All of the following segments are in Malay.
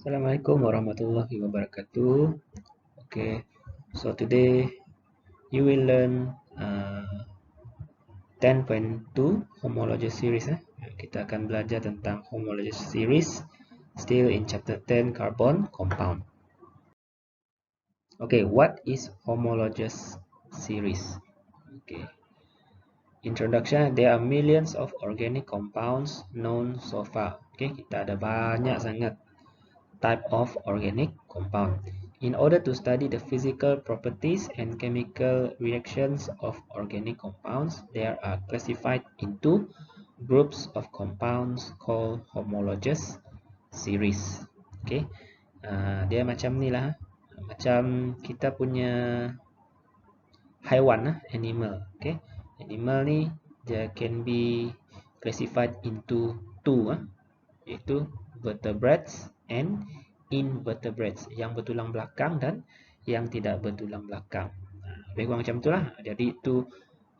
Assalamualaikum warahmatullahi wabarakatuh. Okay, so today you will learn 10.2 homologous series. Kita akan belajar tentang homologous series still in chapter 10 carbon compound. Okay, what is homologous series? Okay. Introduction, there are millions of organic compounds known so far. Okay, kita ada banyak sangat type of organic compound. In order to study the physical properties and chemical reactions of organic compounds, they are classified into groups of compounds called homologous series. Okay, dia macam ni lah, macam kita punya haiwan, animal. Okay, animal ni dia can be classified into two, iaitu vertebrates and invertebrates, yang bertulang belakang dan yang tidak bertulang belakang. Lebih kurang macam itulah. Jadi itu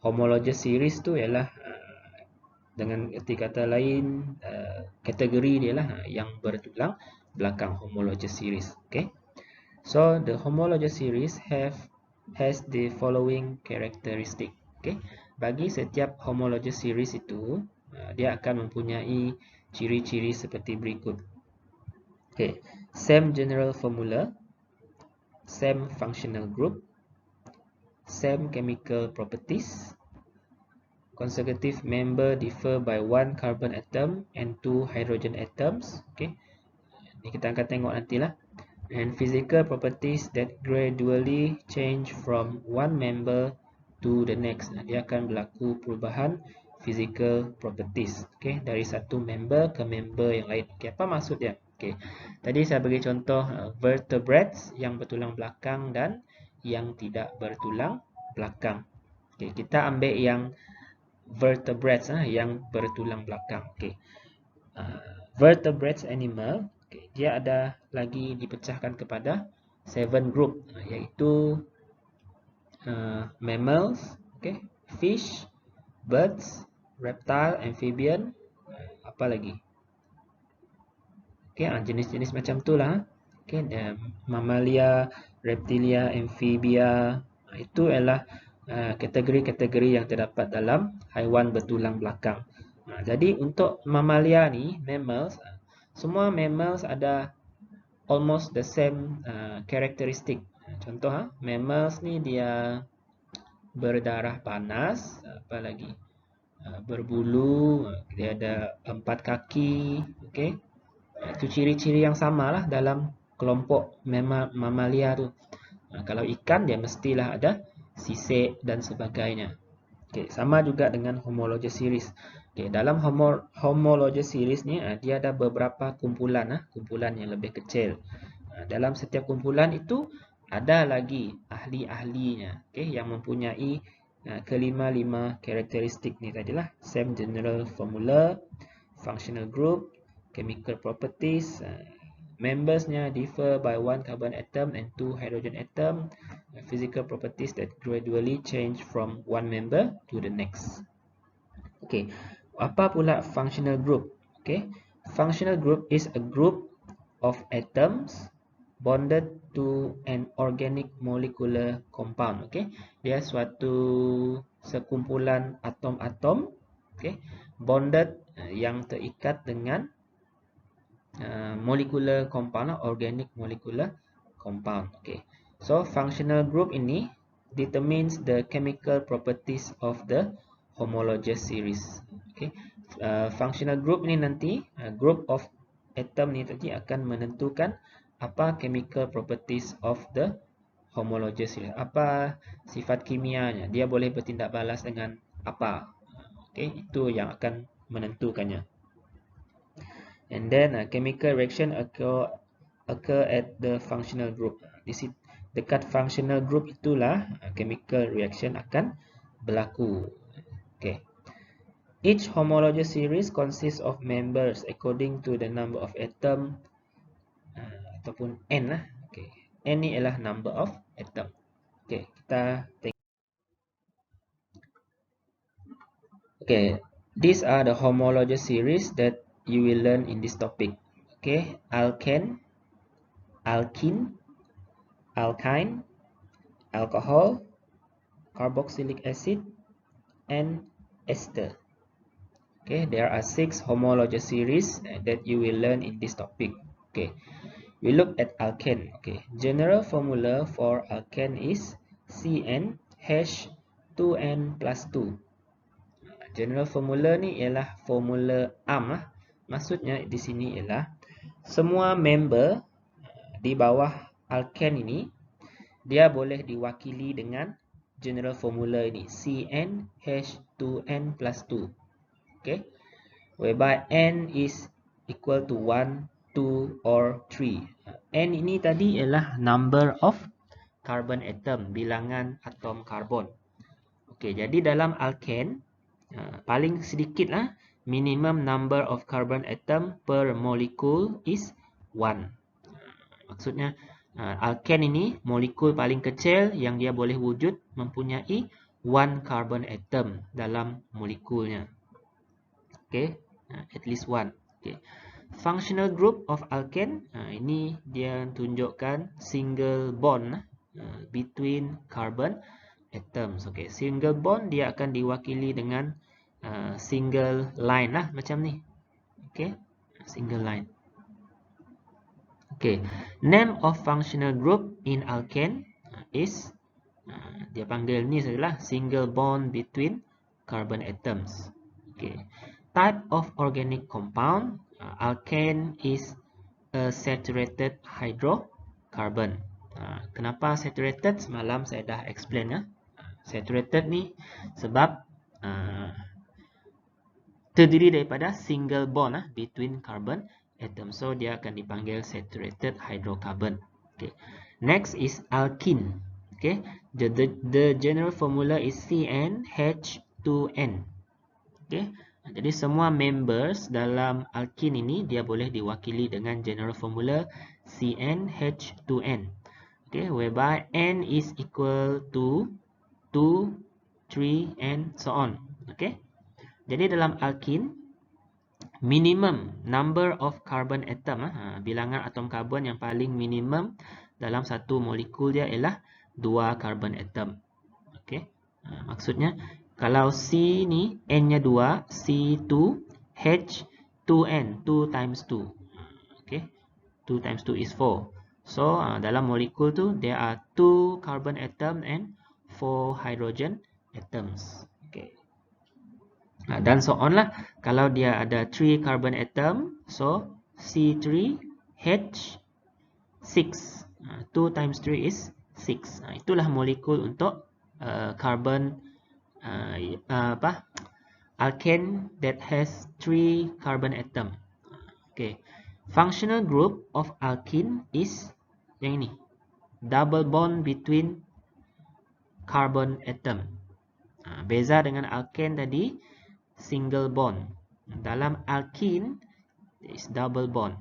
homologous series tu ialah dengan erti kata lain kategori dia lah yang bertulang belakang, homologous series. Okay, so the homologous series has the following characteristic. Okay, bagi setiap homologous series itu dia akan mempunyai ciri-ciri seperti berikut. Okay, same general formula, same functional group, same chemical properties, consecutive member differ by one carbon atom and two hydrogen atoms. Okay, ini kita akan tengok nantilah. And physical properties that gradually change from one member to the next. Dia akan berlaku perubahan physical properties, okay, dari satu member ke member yang lain. Okay, apa maksud dia? Okay, tadi saya bagi contoh vertebrates yang bertulang belakang dan yang tidak bertulang belakang. Okay, kita ambil yang vertebrates, yang bertulang belakang. Okay, vertebrates animal, okay, dia ada lagi dipecahkan kepada 7 group, iaitu mammals, okay, fish, birds, reptile, amphibian, apa lagi? Okay, jenis-jenis macam tu lah. Okay, mamalia, reptilia, amphibia, itu adalah kategori-kategori yang terdapat dalam haiwan bertulang belakang. Jadi untuk mamalia ni, mammals, semua mammals ada almost the same characteristic. Contoh, mammals ni dia berdarah panas, apa lagi? Berbulu, dia ada 4 kaki, okay? Itu ciri-ciri yang sama lah dalam kelompok mamalia tu. Kalau ikan dia mestilah ada sisik dan sebagainya. Okay, sama juga dengan homologous series. Okay, dalam homologous series ni dia ada beberapa kumpulan, kumpulan yang lebih kecil. Dalam setiap kumpulan itu ada lagi ahli-ahlinya, okay, yang mempunyai kelima-lima karakteristik ni tadilah. Same general formula, functional group, chemical properties, membersnya differ by one carbon atom and two hydrogen atom, physical properties that gradually change from one member to the next. Okay, apa pula functional group? Okay, functional group is a group of atoms bonded to an organic molecular compound. Okay, dia suatu sekumpulan atom-atom, okay, bonded, yang terikat dengan molecular compound, organic molecular compound. Okay, so functional group ini determines the chemical properties of the homologous series. Okay, functional group ini nanti, group of atom ni tadi akan menentukan apa chemical properties of the homologous series, apa sifat kimianya, dia boleh bertindak balas dengan apa. Okay, itu yang akan menentukannya. And then chemical reaction occur at the functional group. Di dekat functional group itulah chemical reaction akan berlaku. Okay. Each homologous series consists of members according to the number of atom, ataupun n lah. Okay. N ni ialah number of atom. Okay, kita tengok. Okay, these are the homologous series that you will learn in this topic. Okay, alkane, alkene, alkyne, alcohol, carboxylic acid, and ester. Okay, there are 6 homologous series that you will learn in this topic. Okay, we look at alkane. Okay, general formula for alkane is CnH2n plus 2. General formula ni ialah formula AMP lah. Maksudnya di sini ialah semua member di bawah alkane ini dia boleh diwakili dengan general formula ini CnH2n plus 2. Okay, whereby n is equal to 1, 2 or 3. N ini tadi ialah number of carbon atom, bilangan atom karbon. Okay, jadi dalam alkane paling sedikit lah, minimum number of carbon atom per molecule is 1. Maksudnya alkane ini molekul paling kecil yang dia boleh wujud mempunyai 1 carbon atom dalam molekulnya. Okay, at least 1. Okay. Functional group of alkane, ini dia tunjukkan single bond between carbon atoms. Okay, single bond dia akan diwakili dengan single line lah macam ni. Okay, single line. Okay, name of functional group in alkane is dia panggil ni sajalah single bond between carbon atoms. Okay. Type of organic compound, alkane is a saturated hydrocarbon. Kenapa saturated? Semalam saya dah explain ya. Saturated ni sebab terdiri daripada single bond between carbon atoms. So dia akan dipanggil saturated hydrocarbon. Okay. Next is alkene. Okay. The general formula is CnH2n. Okay. Jadi semua members dalam alkene ini dia boleh diwakili dengan general formula CnH2n. Okay, whereby n is equal to 2, 3 and so on. Okay. Jadi dalam alkene minimum number of carbon atom, bilangan atom karbon yang paling minimum dalam satu molekul dia ialah 2 carbon atom. Okay. Maksudnya kalau C ni N-nya 2, C2, H2N, 2 times 2. Okay, 2 times 2 is 4. So, dalam molekul tu, there are 2 carbon atom and 4 hydrogen atoms. Okay. Dan so on lah. Kalau dia ada 3 carbon atom, so C3, H6. 2 times 3 is 6. Itulah molekul untuk carbon alkane that has 3 carbon atom. Okay. Functional group of alkene is yang ini. Double bond between carbon atom. Beza dengan alkane tadi, single bond. Dalam alkene is double bond.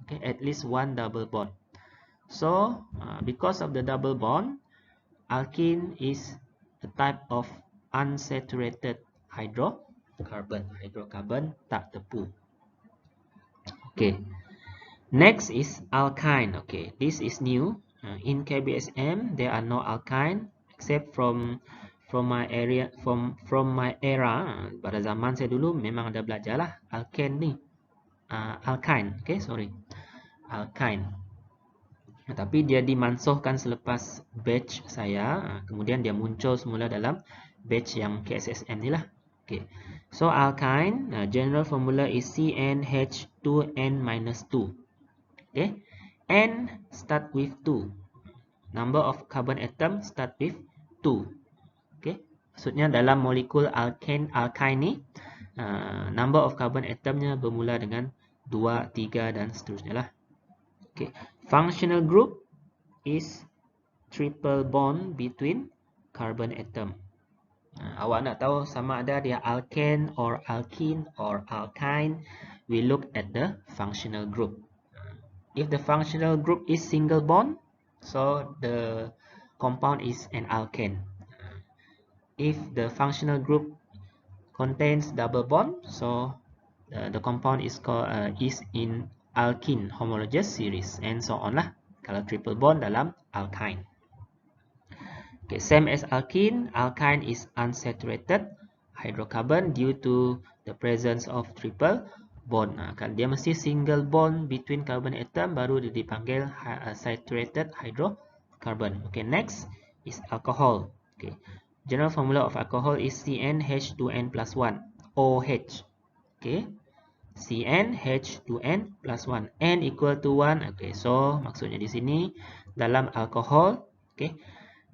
Okay, at least 1 double bond. So, because of the double bond, alkene is a type of unsaturated hydrocarbon. Hydrocarbon tak tepu. Okay. Next is alkyne. Okay, this is new. In KBSM, there are no alkyne except from my area, from my era. Pada zaman saya dulu memang ada belajar lah alkane ni. Alkyne. Okay, sorry. Alkyne. Tapi dia dimansuhkan selepas batch saya. Kemudian dia muncul semula dalam batch yang KSSM ni lah. Okay. So alkyne, general formula is CnH2n-2. Okay. N start with 2. Number of carbon atom start with 2. Okay. Maksudnya dalam molekul alkyne ni, number of carbon atomnya bermula dengan 2, 3 dan seterusnya lah. Okay. Functional group is triple bond between carbon atom. Awak nak tahu sama ada dia alkane or alkene or alkyne, we look at the functional group. If the functional group is single bond, so the compound is an alkane. If the functional group contains double bond, so the compound is called is in alkene homologous series, and so on lah. Kalau triple bond dalam alkyne. Okay, same as alkene. Alkyne is unsaturated hydrocarbon due to the presence of triple bond. Kan dia mesti single bond between carbon atom baru dia dipanggil saturated hydrocarbon. Okay, next is alcohol. Okay, general formula of alcohol is CnH2n plus 1 OH. Okay, CnH2n plus 1, n equal to 1. Okay, so maksudnya di sini dalam alkohol, okay,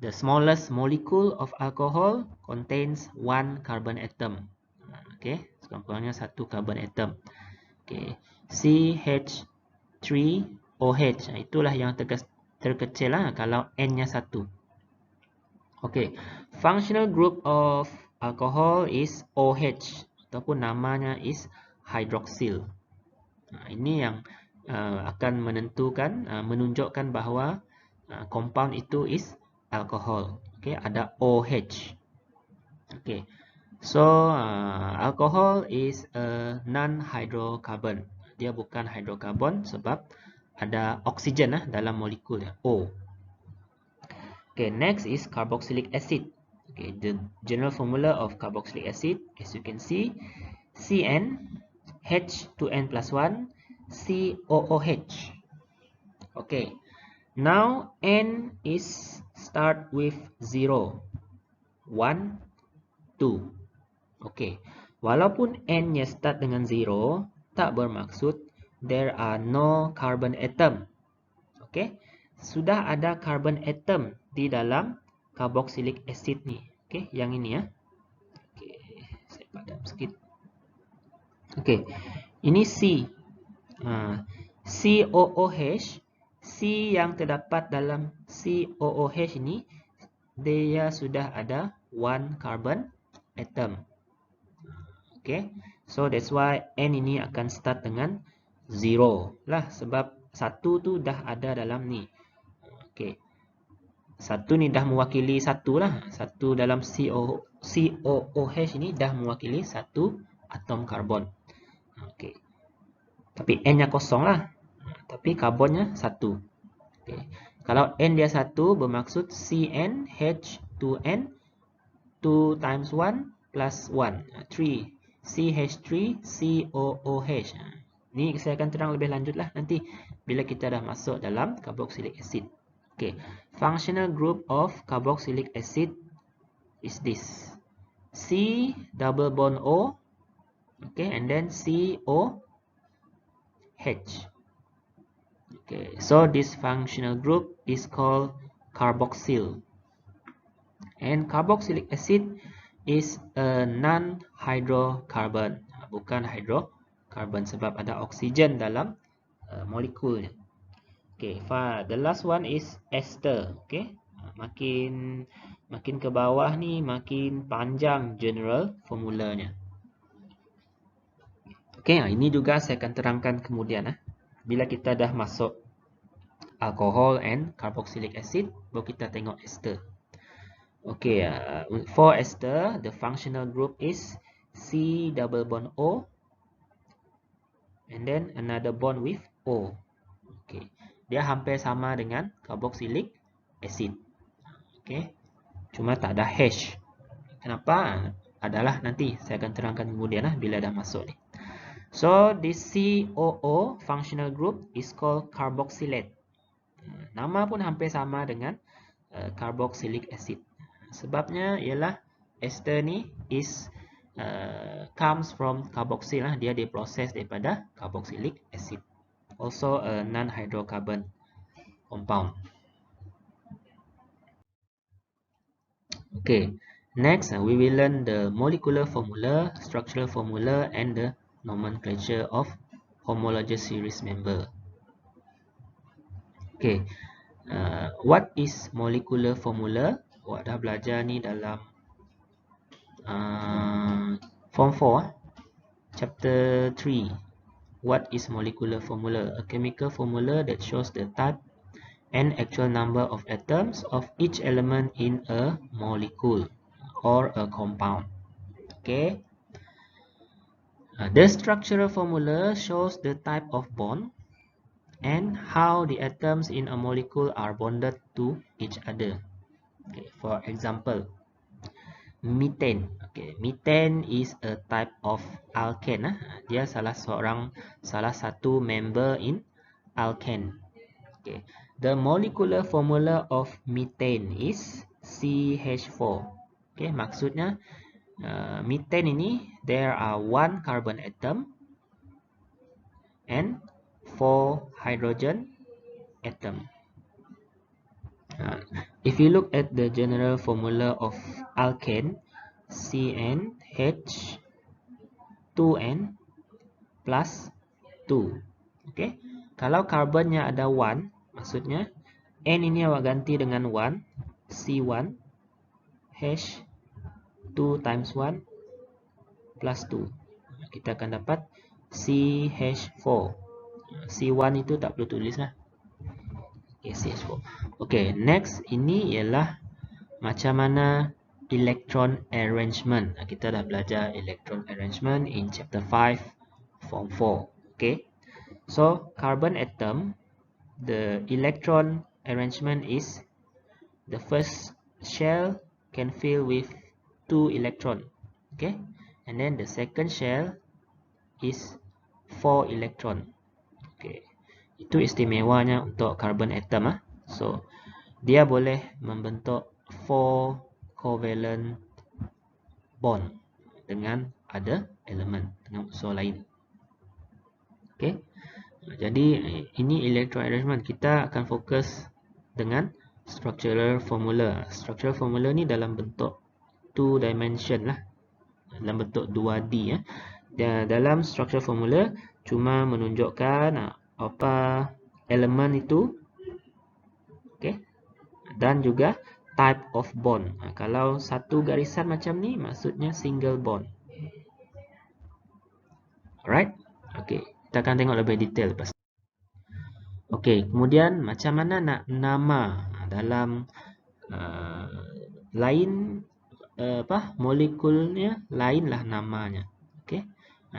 the smallest molecule of alcohol contains one carbon atom. Okay, sekurang-kurangnya satu carbon atom. Okay, CH3OH. Itulah yang terkecil lah kalau n-nya 1. Okay, functional group of alcohol is OH ataupun namanya is hydroxyl. Ini yang akan menunjukkan bahawa compound itu is alcohol. Okay, ada OH. Okay, so alcohol is a non-hydrocarbon. Dia bukan hydrocarbon sebab ada oksigen dalam molekulnya O. Okay, next is carboxylic acid. Okay, the general formula of carboxylic acid, as you can see, CnH2n plus 1 COOH. Okay, now n is start with 0, 1, 2. Okay, walaupun n-nya start dengan 0, tak bermaksud there are no carbon atom. Okay, sudah ada carbon atom di dalam carboxylic acid ni. Okay, yang ini ya. Okay, saya padam sikit. Okay, ini C. COOH. C yang terdapat dalam COOH ini, dia sudah ada one carbon atom. Okay, so that's why N ini akan start dengan 0 lah, sebab 1 tu dah ada dalam ni. Okay, 1 ni dah mewakili 1 lah. 1 dalam COOH ini dah mewakili 1 atom karbon. Okay, tapi N-nya kosong lah, tapi karbonnya 1. Okay, kalau N dia 1 bermaksud CnH2n 2 times 1 plus 1 3 CH3 COOH. Ni saya akan terang lebih lanjut lah nanti bila kita dah masuk dalam carboxylic acid. Okay, functional group of carboxylic acid is this: C double bond O, okay, and then COH. Okay, so this functional group is called carboxyl. And carboxylic acid is a non-hydrocarbon. Bukan hydrocarbon sebab ada oksigen dalam molekulnya. Okay, the last one is ester. Okay, makin ke bawah ni makin panjang general formulanya. Okay, ini juga saya akan terangkan kemudian bila kita dah masuk alcohol and carboxylic acid, baru kita tengok ester. Okay, for ester, the functional group is C double bond O, and then another bond with O. Okay, dia hampir sama dengan carboxylic acid. Okay, cuma tak ada H. Kenapa? Adalah nanti saya akan terangkan kemudian bila dah masuk ni. So this COO functional group is called carboxylate. Nama pun hampir sama dengan carboxylic acid. Sebabnya ialah ester ni is comes from carboxyl lah. Dia diproses daripada carboxylic acid. Also a non-hydrocarbon compound. Okay, next we will learn the molecular formula, structural formula, and the nomenclature of homologous series member. Okay, what is molecular formula? Awak dah belajar ni dalam Form 4, Chapter 3. What is molecular formula? A chemical formula that shows the type and actual number of atoms of each element in a molecule or a compound. Okay. The structural formula shows the type of bond and how the atoms in a molecule are bonded to each other. Okay, for example, methane. Okay, methane is a type of alkane. Dia salah satu member in alkane. Okay, the molecular formula of methane is CH4. Okay, maksudnya methane ini there are 1 carbon atom and 4 hydrogen atom. If you look at the general formula of alkane, CnH2n plus 2. Okay, kalau karbonnya ada 1, maksudnya N ini awak ganti dengan 1, C1 H2 times 1 plus 2. Kita akan dapat CH4. C1 itu tak perlu tulis lah. Okay, CH4. Okay, next ini ialah macam mana electron arrangement. Kita dah belajar electron arrangement in chapter 5 form 4. Okay, so carbon atom, the electron arrangement is the first shell can fill with 2 electron. Okay, and then the second shell is 4 electron. Okay, itu istimewanya untuk carbon atom. So dia boleh membentuk 4 covalent bond dengan ada elemen, dengan unsur lain. Okay, jadi ini electron arrangement. Kita akan fokus dengan structural formula. Structural formula ni dalam bentuk 2 dimension lah, dalam bentuk 2D ya. Dan dalam structural formula cuma menunjukkan apa elemen itu, okay, dan juga type of bond. Kalau satu garisan macam ni maksudnya single bond. Alright, okay, kita akan tengok lebih detail lepas. Okay, kemudian macam mana nak nama dalam lain molekulnya lainlah namanya. Okay,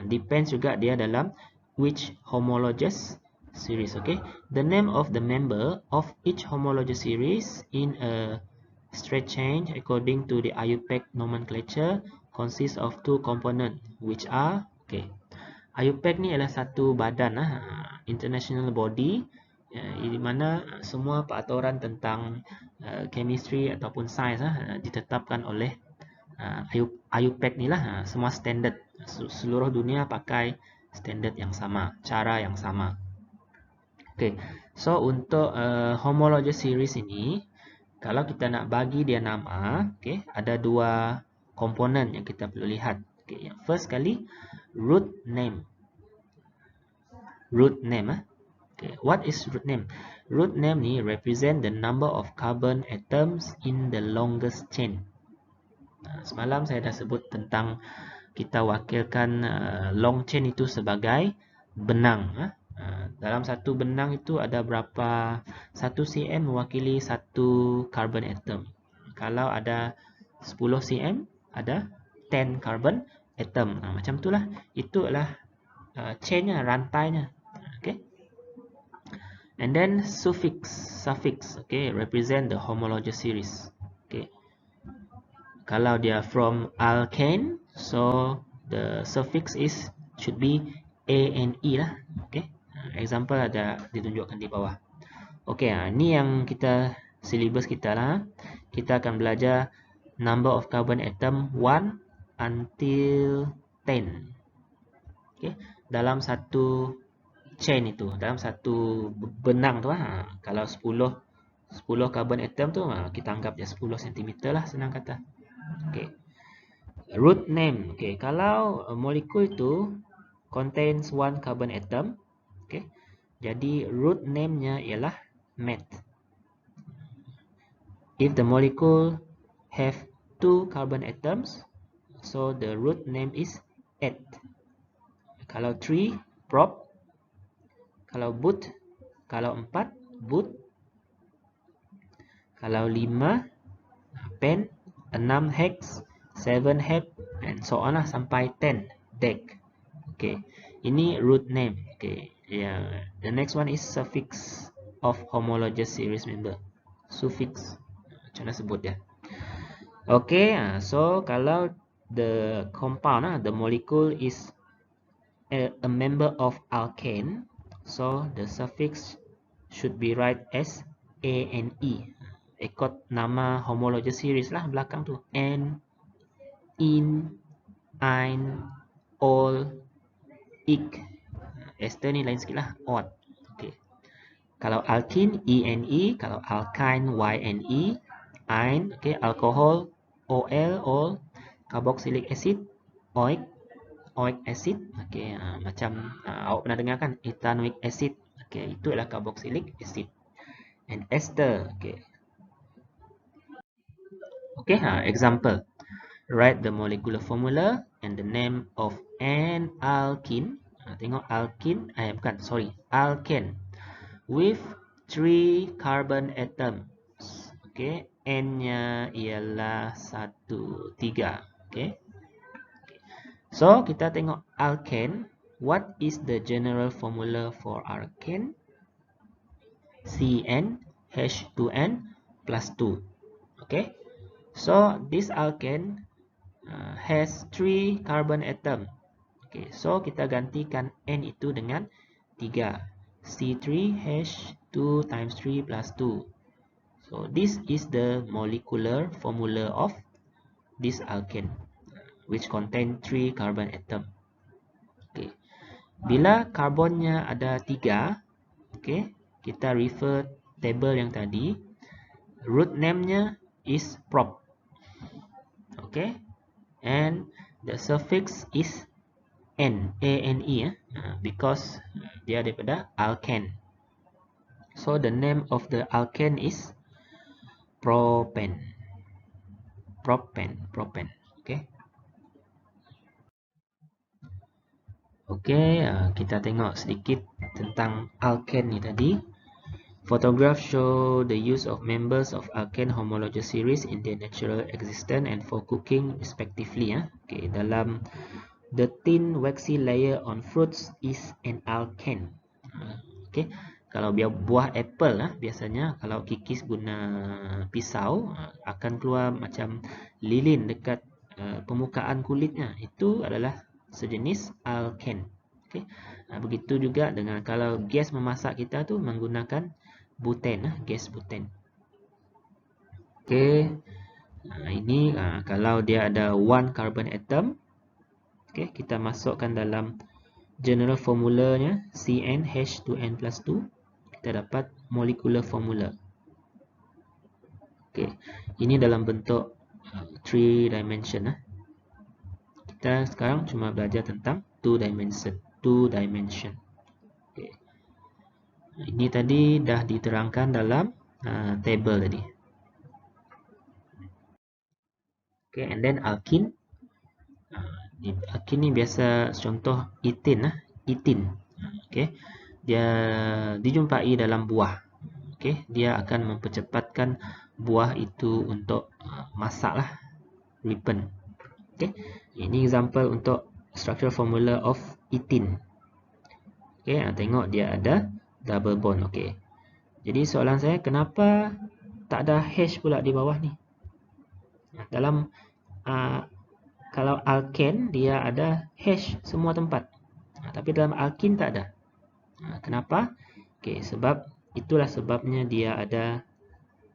depends juga dia dalam which homologous series. Okay, the name of the member of each homologous series in a straight chain according to the IUPAC nomenclature consists of 2 components which are, okay, IUPAC ni adalah satu badan international body di mana semua peraturan tentang chemistry ataupun sains ditetapkan oleh IUPAC ni lah. Semua standard, seluruh dunia pakai standard yang sama, cara yang sama. Okay, so untuk homologous series ini, kalau kita nak bagi dia nama, okay, ada 2 komponen yang kita perlu lihat. Okay, yang first kali root name. Root name. Okay, what is root name? Root name ni represent the number of carbon atoms in the longest chain. Semalam saya dah sebut tentang kita wakilkan long chain itu sebagai benang. Dalam satu benang itu ada berapa, 1 cm mewakili 1 carbon atom. Kalau ada 10 cm ada 10 carbon atom. Macam itulah. Itu adalah chainnya, rantainya. Okay. And then suffix, okay, represent the homologous series. Okay. Kalau dia from alkane, so the suffix should be ane lah. Okay. Example ada ditunjukkan di bawah. Okay, ni yang kita syllabus kita lah. Kita akan belajar number of carbon atom 1 until 10. Okay, dalam satu chain itu, dalam satu benang tu kalau 10 carbon atom tu kita anggap dia 10 cm lah, senang kata. Okay, root name. Okay, kalau molekul itu contains 1 carbon atom, okay, jadi root name-nya ialah met. If the molecule have 2 carbon atoms, so the root name is et. Kalau 3, prop. Kalau but, kalau 4, but. Kalau 5, pen. 6, hex. 7, hep, and so on lah sampai 10, dec. Okay, ini root name. Okay, Yeah, the next one is suffix of homologous series member. Suffix. Macam mana sebut dia? Okay, so kalau the compound, the molecule is a member of alkane, so the suffix should be write as ane. Ikut nama homologous series lah belakang tu. N, in, ein, ol, ik. Ester ni lain sikit lah. Odd. Okay. Kalau alkene, ene. Kalau alkyne, yne. Ein, okay. Alcohol, ol, ol. Carboxylic acid, oic. Oic acid, okay. Macam awak pernah dengar kan? Ethanoic acid. Okay, itu adalah carboxylic acid. And ester, okay. Okay, example. Write the molecular formula and the name of an alkene. Tengok alkene, bukan, sorry, alkane with 3 carbon atoms. Okay, N-nya ialah 1, 3. Okay. So, kita tengok alkane. What is the general formula for alkane? CnH2n plus 2. Okay. So, this alkane has 3 carbon atom. Okay, so kita gantikan N itu dengan 3. C3H2 times 3 plus 2. So, this is the molecular formula of this alkane, which contain 3 carbon atom. Okay. Bila karbonnya ada 3, okay, kita refer table yang tadi. Root name-nya is prop. Okay. And the suffix is N, A-N-E, because dia daripada alkane. So the name of the alkane is propane. Propane. Okay. Okay, kita tengok sedikit tentang alkane ni tadi. Photograph show the use of members of alkane homologous series in their natural existence and for cooking respectively. Okay, dalam the thin waxy layer on fruits is an alkane. Okay, kalau buah apple biasanya kalau kikis guna pisau akan keluar macam lilin dekat permukaan kulitnya. Itu adalah sejenis alkane. Okay, begitu juga dengan kalau gas memasak kita tu menggunakan butane, gas butane. Okay, ini kalau dia ada 1 carbon atom. Okay, kita masukkan dalam general formulanya CnH2n plus 2. Kita dapat molecular formula. Okay, ini dalam bentuk 3 dimension. Kita sekarang cuma belajar tentang 2 dimension. Okay. Ini tadi dah diterangkan dalam table tadi. Okay, and then alkene. Alkene ni biasa contoh etin. Okay, dia dijumpai dalam buah. Okay, dia akan mempercepatkan buah itu untuk masak lah, ripen. Okay, ini example untuk structure formula of etin. Okay, tengok dia ada double bond. Okay, jadi soalan saya, kenapa tak ada H pula di bawah ni? Dalam kalau alkane dia ada H semua tempat, tapi dalam alkene tak ada. Kenapa? Okay, sebab itulah sebabnya dia ada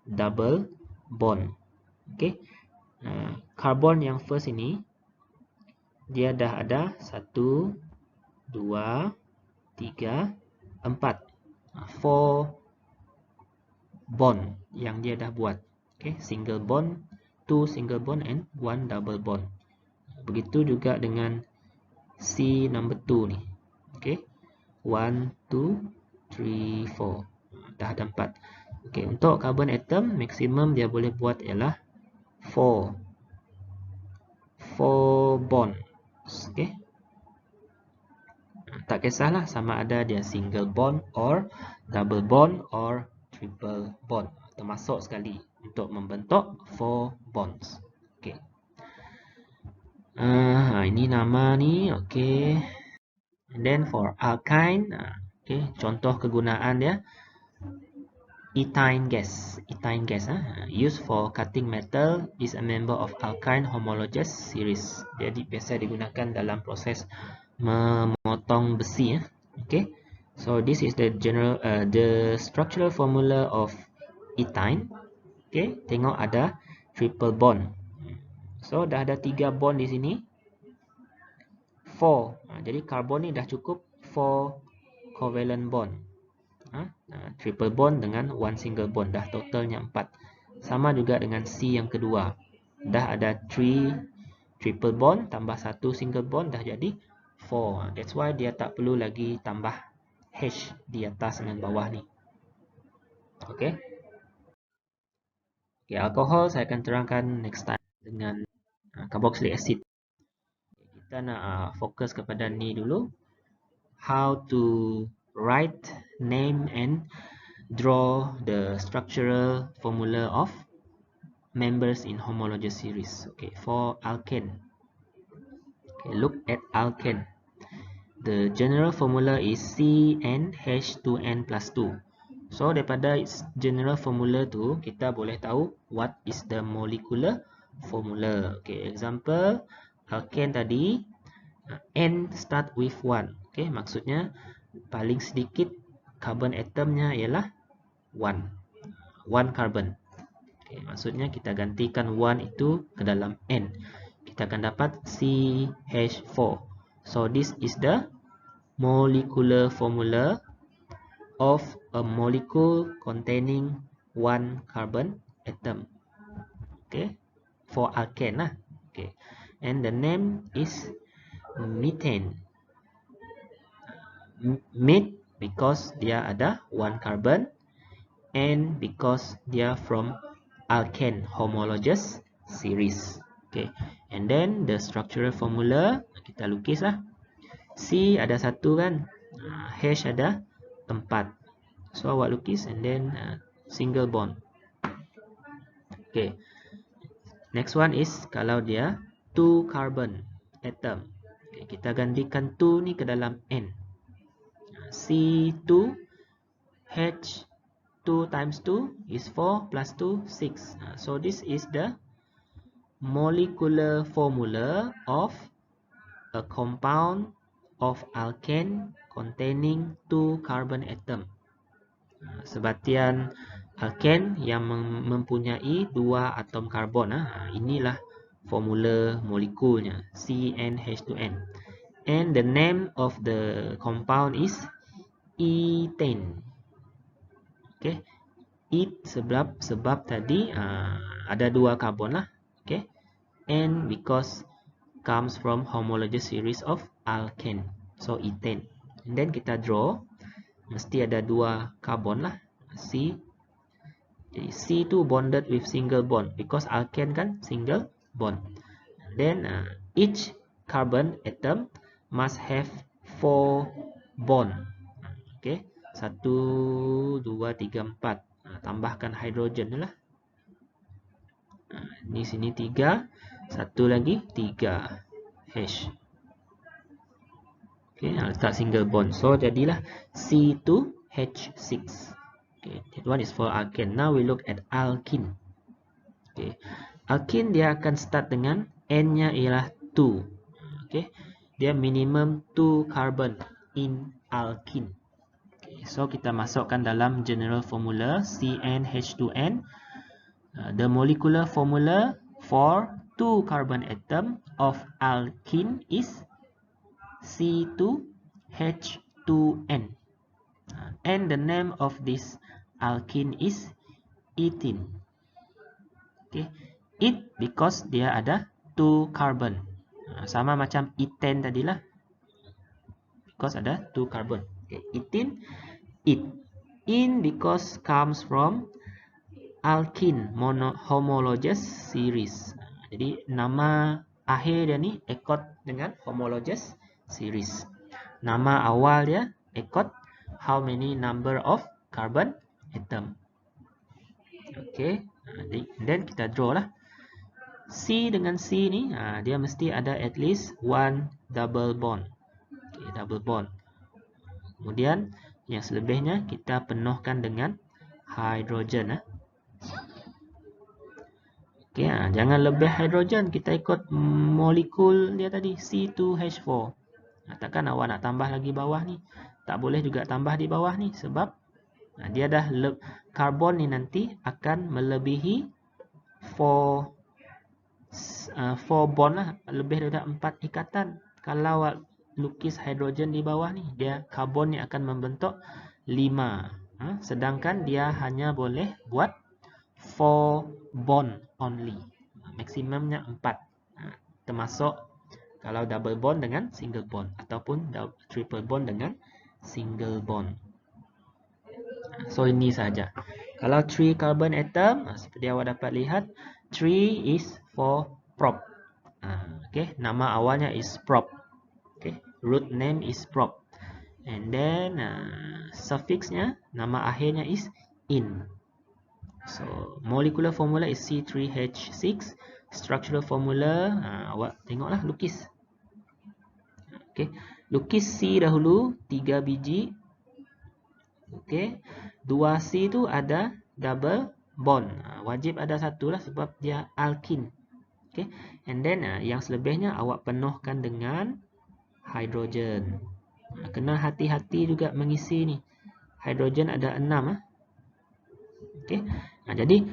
double bond. Okay, karbon yang first ini dia dah ada 1, 2, 3, 4. 4 bond yang dia dah buat. Okay, single bond, 2 single bond and 1 double bond. Begitu juga dengan C number 2 ni. Okay, 1, 2, 3, 4. Dah ada 4. Okay, untuk carbon atom maksimum dia boleh buat ialah 4 bond. Okay, tak kisahlah sama ada dia single bond or double bond or triple bond, termasuk sekali untuk membentuk 4 bonds. Okay, ini nama ni. Okay, and then for alkyne, Okay, contoh kegunaan dia, ethane gas. Ethane gas used for cutting metal, is a member of alkyne homologous series. Jadi biasa digunakan dalam proses memotong besi. Okay, so this is the the structural formula of ethane. Okay, tengok ada triple bond. So dah ada 3 bond di sini. 4. Jadi karbon ni dah cukup 4 covalent bond. Triple bond dengan 1 single bond, dah totalnya 4. Sama juga dengan C yang kedua. Dah ada 3 triple bond tambah 1 single bond, dah jadi 4. That's why dia tak perlu lagi tambah H di atas dan bawah ni. Okay. Okay, alkohol saya akan terangkan next time dengan carboxylic acid. Kita nak fokus kepada ni dulu. How to write, name and draw the structural formula of members in homologous series. Okay, for alkane. Okay, look at alkane. The general formula is CnH2n plus 2. So daripada general formula tu kita boleh tahu what is the molecular formula. Okay, example alkane tadi, N start with 1. Okay, maksudnya paling sedikit carbon atomnya ialah 1 carbon. Okay, maksudnya kita gantikan 1 itu ke dalam N. Kita akan dapat CH4. So this is the molecular formula of a molecule containing 1 carbon atom. Okay, for alkane lah. Okay, and the name is methane. Meth because dia ada 1 carbon, and because dia from alkane homologous series. Okay, and then the structural formula kita lukis lah. C ada 1 kan, H ada 4. So awak lukis and then single bond. Okay, next one is kalau dia 2 carbon atom. Okay, kita gantikan 2 ni ke dalam N. C2 H 2 times 2 is 4 plus 2 6. So this is the molecular formula of a compound of alkane containing 2 carbon atom. Sebatian alkane yang mempunyai 2 atom karbon. Inilah formula molekulnya, CnH2n. And the name of the compound is ethane. Okay, sebab tadi ada 2 karbon lah. Okay, and because comes from homologous series of alkane, so ethane. And then kita draw, mesti ada 2 karbon lah, C. Jadi C2 bonded with single bond because alkane kan single bond. And then each carbon atom must have 4 bond. Okay, 1, 2, 3, 4. Tambahkan hidrogen lah. Ini sini 3, 1 lagi 3 H. Okay, letak single bond. So jadilah C2H6. Okay, that one is for alkane. Now we look at alkene. Okay, alkene dia akan start dengan N-nya ialah 2. Okay, dia minimum 2 carbon in alkene. So kita masukkan dalam general formula CnH2n. The molecular formula for 2 carbon atom of alkene is C2H2n. And the name of this alkene is ethene. Okay, it because dia ada 2 carbon. Sama macam ethane tadilah, because ada 2 carbon. Okay, ethene. It in because comes from alkene homologous series. Jadi nama akhir dia ni ikut dengan homologous series. Nama awal dia ikut how many number of carbon atom. Okay, then kita draw lah. C dengan C ni dia mesti ada at least 1 double bond. Okay, double bond. Kemudian Yang selebihnya kita penuhkan dengan hidrogen. Okay, jangan lebih hidrogen. Kita ikut molekul dia tadi, C2H4. Takkan awak nak tambah lagi bawah ni. Tak boleh juga tambah di bawah ni. Sebab dia dah karbon ni nanti akan melebihi 4 bond lah. Lebih daripada 4 ikatan. Kalau awak lukis hidrogen di bawah ni, dia karbon ni akan membentuk 5. Sedangkan dia hanya boleh buat 4 bond only. Maksimumnya 4. Termasuk kalau double bond dengan single bond ataupun triple bond dengan single bond. So ini saja. Kalau 3 carbon atom, seperti awak dapat lihat, 3 is for prop. Okay, nama awalnya is prop. Okay, root name is prop. And then suffixnya, nama akhirnya is in. So molecular formula is C3H6. Structural formula, awak tengoklah lukis. Okay, lukis C dahulu 3 biji. Okay, 2C tu ada double bond. Wajib ada satu lah sebab dia alkin. Okay, and then yang selebihnya awak penuhkan dengan hidrogen. Kena hati-hati juga mengisi ni. Hidrogen ada 6. Okay, jadi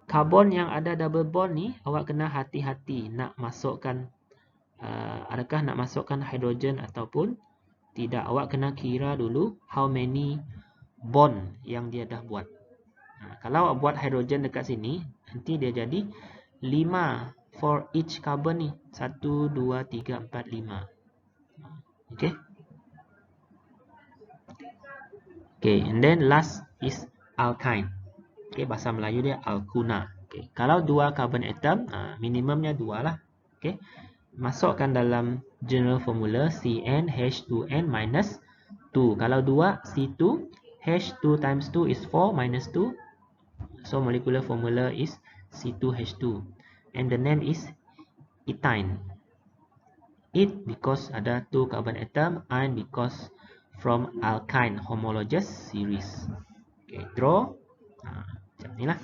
karbon yang ada double bond ni awak kena hati-hati nak masukkan. Adakah nak masukkan hidrogen ataupun tidak. Awak kena kira dulu how many bond yang dia dah buat. Kalau awak buat hidrogen dekat sini, nanti dia jadi 5 for each carbon ni. 1, 2, 3, 4, 5. Okay. Okay, and then last is alkyne. Okay, bahasa Melayu dia alkuna. Okay, kalau 2 carbon atom, minimumnya 2 lah. Okay, masukkan dalam general formula CnH2n minus 2. Kalau 2, C2, H2 times 2 is 4 minus 2. So molecular formula is C2H2. And the name is ethyne. It because ada 2 carbon atom, and because from alkyne homologous series. Okay, draw. Macam ni lah.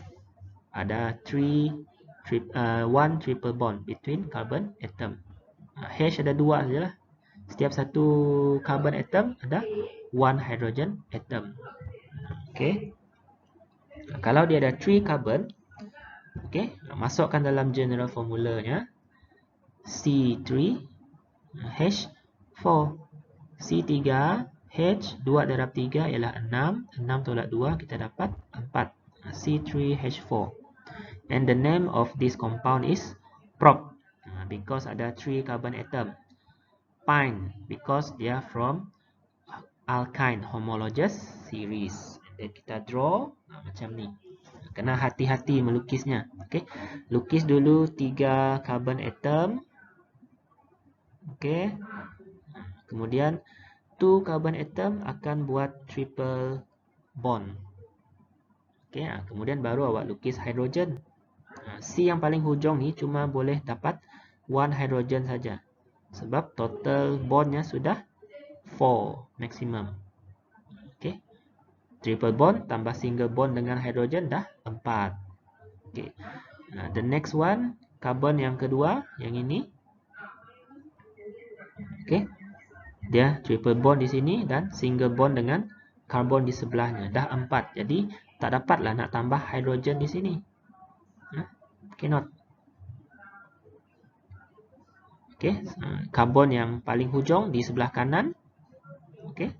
Ada 1 triple bond between carbon atom. H ada 2 sajalah. Setiap satu carbon atom ada 1 hydrogen atom. Okay. Kalau dia ada 3 carbon, okay, masukkan dalam general formulanya C3 H4. C3 H 2 darab 3 ialah 6. 6 tolak 2 kita dapat 4. C3H4. And the name of this compound is prop because ada 3 carbon atom. Pine because dia from alkyne homologous series. Dan kita draw macam ni. Kena hati-hati melukisnya. Okay, lukis dulu 3 carbon atom. Okay, kemudian 2 carbon atom akan buat triple bond. Okay, kemudian baru awak lukis hidrogen. C yang paling hujung ni cuma boleh dapat 1 hidrogen saja. Sebab total bondnya sudah 4 maksimum. Okay, triple bond tambah single bond dengan hidrogen dah 4. Okay, the next one, carbon yang kedua, yang ini. Okay, dia triple bond di sini dan single bond dengan karbon di sebelahnya. Dah 4. Jadi tak dapatlah nak tambah hidrogen di sini. Cannot. Okay, karbon yang paling hujung di sebelah kanan. Okay,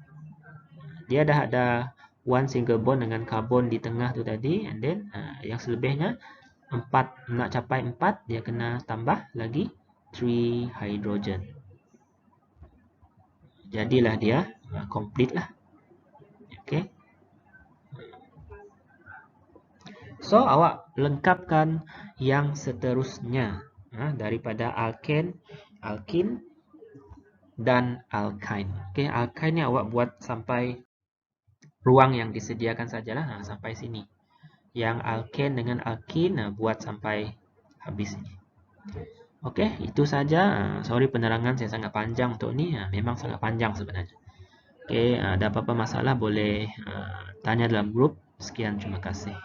dia dah ada 1 single bond dengan karbon di tengah tu tadi. And then yang selebihnya 4, nak capai 4 dia kena tambah lagi 3 hydrogen. Jadilah dia complete lah. Okay, so awak lengkapkan yang seterusnya daripada alkane, alkin dan alkyne. Okay, alkyne ni awak buat sampai ruang yang disediakan sajalah, sampai sini. Yang alkane dengan alkin buat sampai habis ini. Okay, itu saja. Sorry penerangan saya sangat panjang untuk ni. Memang sangat panjang sebenarnya. Okey, ada apa-apa masalah boleh tanya dalam grup. Sekian, terima kasih.